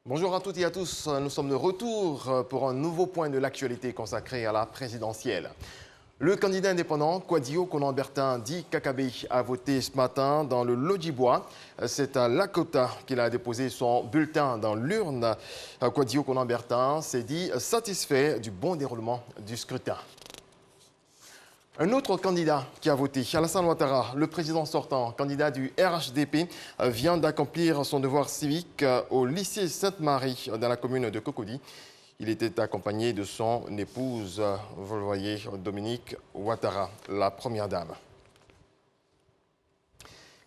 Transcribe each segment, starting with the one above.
Bonjour à toutes et à tous, nous sommes de retour pour un nouveau point de l'actualité consacré à la présidentielle. Le candidat indépendant Kwadio Konan-Bertin dit Kakabe a voté ce matin dans le Lodjibois. C'est à Lakota qu'il a déposé son bulletin dans l'urne. Kwadio Konan-Bertin s'est dit satisfait du bon déroulement du scrutin. Un autre candidat qui a voté, Alassane Ouattara, le président sortant, candidat du RHDP, vient d'accomplir son devoir civique au lycée Sainte-Marie dans la commune de Cocody. Il était accompagné de son épouse, vous le voyez, Dominique Ouattara, la première dame.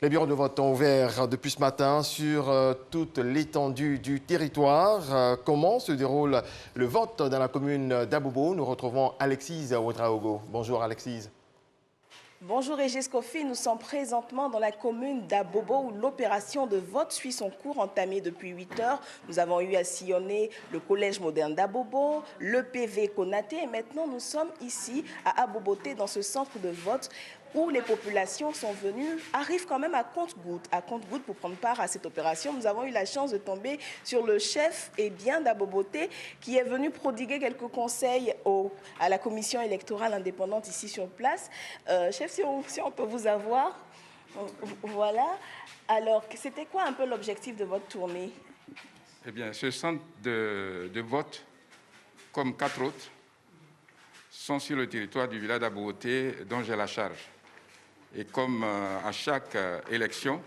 Les bureaux de vote ont ouvert depuis ce matin sur toute l'étendue du territoire. Comment se déroule le vote dans la commune d'Abobo? Nous retrouvons Alexise Ouedraogo. Bonjour Alexise. Bonjour Régis Kofi, nous sommes présentement dans la commune d'Abobo où l'opération de vote suit son cours entamé depuis 8 heures. Nous avons eu à sillonner le collège moderne d'Abobo, le PV Konaté et maintenant nous sommes ici à Aboboté dans ce centre de vote où les populations sont venues, arrivent quand même à compte-gouttes pour prendre part à cette opération. Nous avons eu la chance de tomber sur le chef d'Aboboté qui est venu prodiguer quelques conseils à la commission électorale indépendante ici sur place. Chef, si on peut vous avoir, voilà. Alors, c'était quoi un peu l'objectif de votre tournée? Eh bien, ce centre de vote, comme 4 autres, sont sur le territoire du village d'Aboboté dont j'ai la charge. Et comme à chaque élection,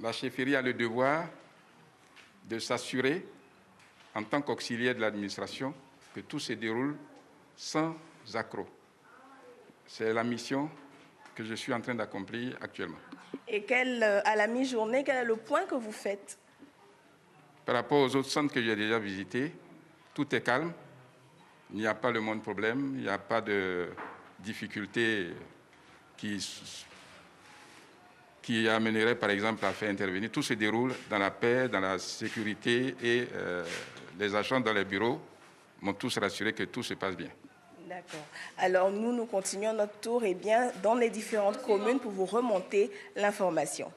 la chefferie a le devoir de s'assurer, en tant qu'auxiliaire de l'administration, que tout se déroule sans accroc. C'est la mission que je suis en train d'accomplir actuellement. Et à la mi-journée, quel est le point que vous faites? Par rapport aux autres centres que j'ai déjà visités, tout est calme. Il n'y a pas le moindre problème, il n'y a pas de difficultés qui amènerait par exemple à faire intervenir. Tout se déroule dans la paix, dans la sécurité et les agents dans les bureaux m'ont tous rassuré que tout se passe bien. D'accord. Alors nous continuons notre tour dans les différentes communes pour vous remonter l'information.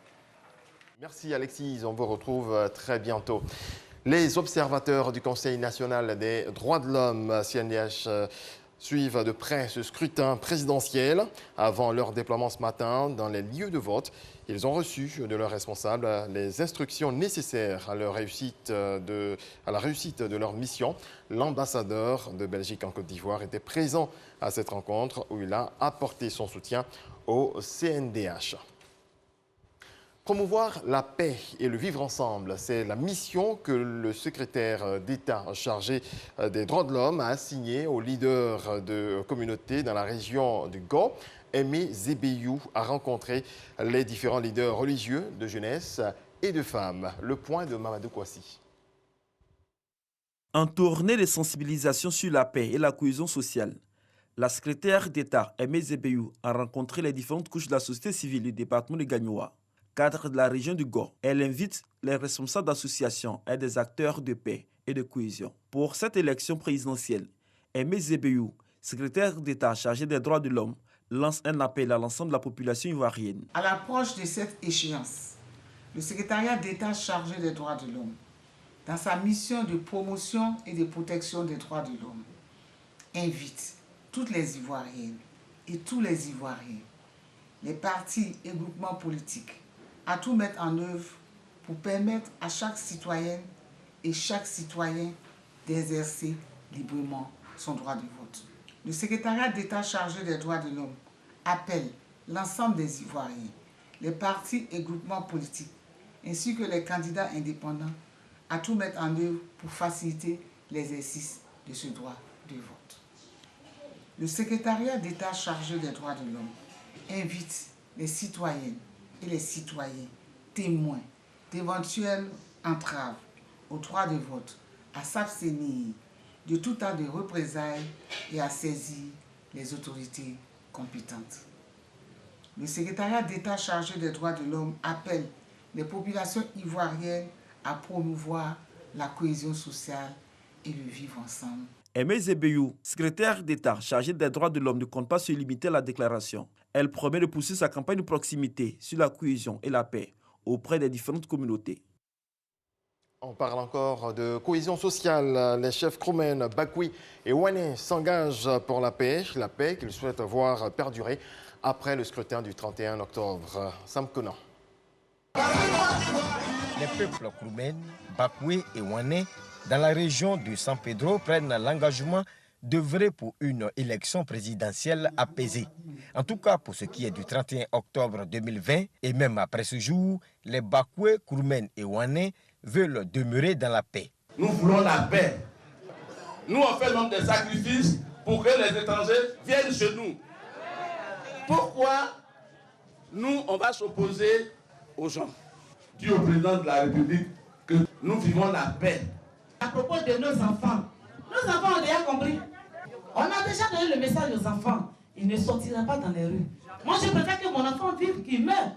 Merci Alexis, on vous retrouve très bientôt. Les observateurs du Conseil national des droits de l'homme, CNDH, suivent de près ce scrutin présidentiel. Avant leur déploiement ce matin dans les lieux de vote, ils ont reçu de leurs responsables les instructions nécessaires à la réussite de leur mission. L'ambassadeur de Belgique en Côte d'Ivoire était présent à cette rencontre où il a apporté son soutien au CNDH. Promouvoir la paix et le vivre ensemble, c'est la mission que le secrétaire d'État chargé des droits de l'homme a assignée aux leaders de communautés dans la région du Go. Aimé Zébéiou a rencontré les différents leaders religieux de jeunesse et de femmes. Le point de Mamadou Kouassi. En tournée de sensibilisation sur la paix et la cohésion sociale, la secrétaire d'État Aimé Zébéiou a rencontré les différentes couches de la société civile du département de Gagnoa. Cadre de la région du Go, elle invite les responsables d'associations et des acteurs de paix et de cohésion. Pour cette élection présidentielle, Aimé Zébéiou, secrétaire d'État chargé des droits de l'homme, lance un appel à l'ensemble de la population ivoirienne. À l'approche de cette échéance, le secrétariat d'État chargé des droits de l'homme, dans sa mission de promotion et de protection des droits de l'homme, invite toutes les Ivoiriennes et tous les Ivoiriens, les partis et groupements politiques, à tout mettre en œuvre pour permettre à chaque citoyenne et chaque citoyen d'exercer librement son droit de vote. Le secrétariat d'État chargé des droits de l'homme appelle l'ensemble des Ivoiriens, les partis et groupements politiques, ainsi que les candidats indépendants, à tout mettre en œuvre pour faciliter l'exercice de ce droit de vote. Le secrétariat d'État chargé des droits de l'homme invite les citoyennes et les citoyens témoins d'éventuelles entraves au droit de vote à s'abstenir de tout acte de représailles et à saisir les autorités compétentes. Le secrétariat d'État chargé des droits de l'homme appelle les populations ivoiriennes à promouvoir la cohésion sociale et le vivre ensemble. Aimé Zébéiou, secrétaire d'État chargé des droits de l'homme, ne compte pas se limiter à la déclaration. Elle promet de poursuivre sa campagne de proximité sur la cohésion et la paix auprès des différentes communautés. On parle encore de cohésion sociale. Les chefs Kroumen, Bakoui et Wane s'engagent pour la paix qu'ils souhaitent voir perdurer après le scrutin du 31 octobre. Sam Konan. Les peuples Kroumen, Bakoui et Wane dans la région de San Pedro prennent l'engagement d'œuvrer pour une élection présidentielle apaisée. En tout cas, pour ce qui est du 31 octobre 2020, et même après ce jour, les Bakoué, Kroumen et Wane veulent demeurer dans la paix. Nous voulons la paix. Nous, on fait même des sacrifices pour que les étrangers viennent chez nous. Pourquoi nous, on va s'opposer aux gens? Dis au président de la République que nous vivons la paix. À propos de nos enfants ont déjà compris. On a déjà donné le message aux enfants. Il ne sortira pas dans les rues. Moi, je préfère que mon enfant vive qu'il meure.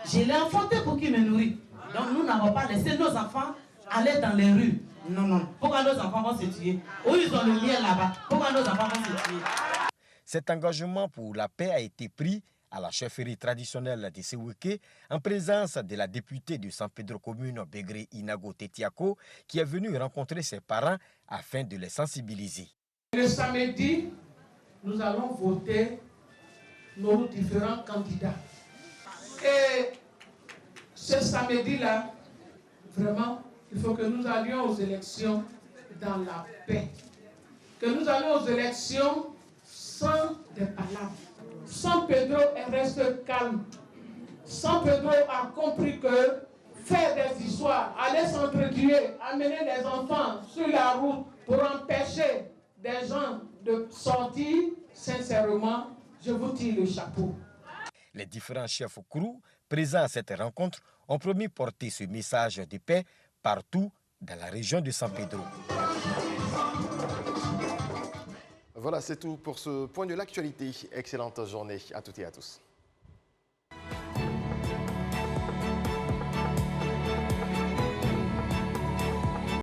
Je l'ai enfanté pour qu'il me nourrit. Donc, nous n'avons pas laissé nos enfants aller dans les rues. Non, non. Pourquoi nos enfants vont se tuer? Où ils ont le lien là-bas? Pourquoi nos enfants vont se tuer? Cet engagement pour la paix a été pris à la chefferie traditionnelle de Seweke en présence de la députée de San Pedro Commune, Begré Inago Tetiako, qui est venue rencontrer ses parents afin de les sensibiliser. Le samedi, nous allons voter nos différents candidats. Et ce samedi-là, vraiment, il faut que nous allions aux élections dans la paix. Que nous allions aux élections sans des palabres. San Pedro reste calme. San Pedro a compris que faire des histoires, aller s'entretuer, amener les enfants sur la route pour empêcher des gens de sortir, sincèrement, je vous tire le chapeau. Les différents chefs Krou présents à cette rencontre ont promis porter ce message de paix partout dans la région de San Pedro. Voilà, c'est tout pour ce point de l'actualité. Excellente journée à toutes et à tous.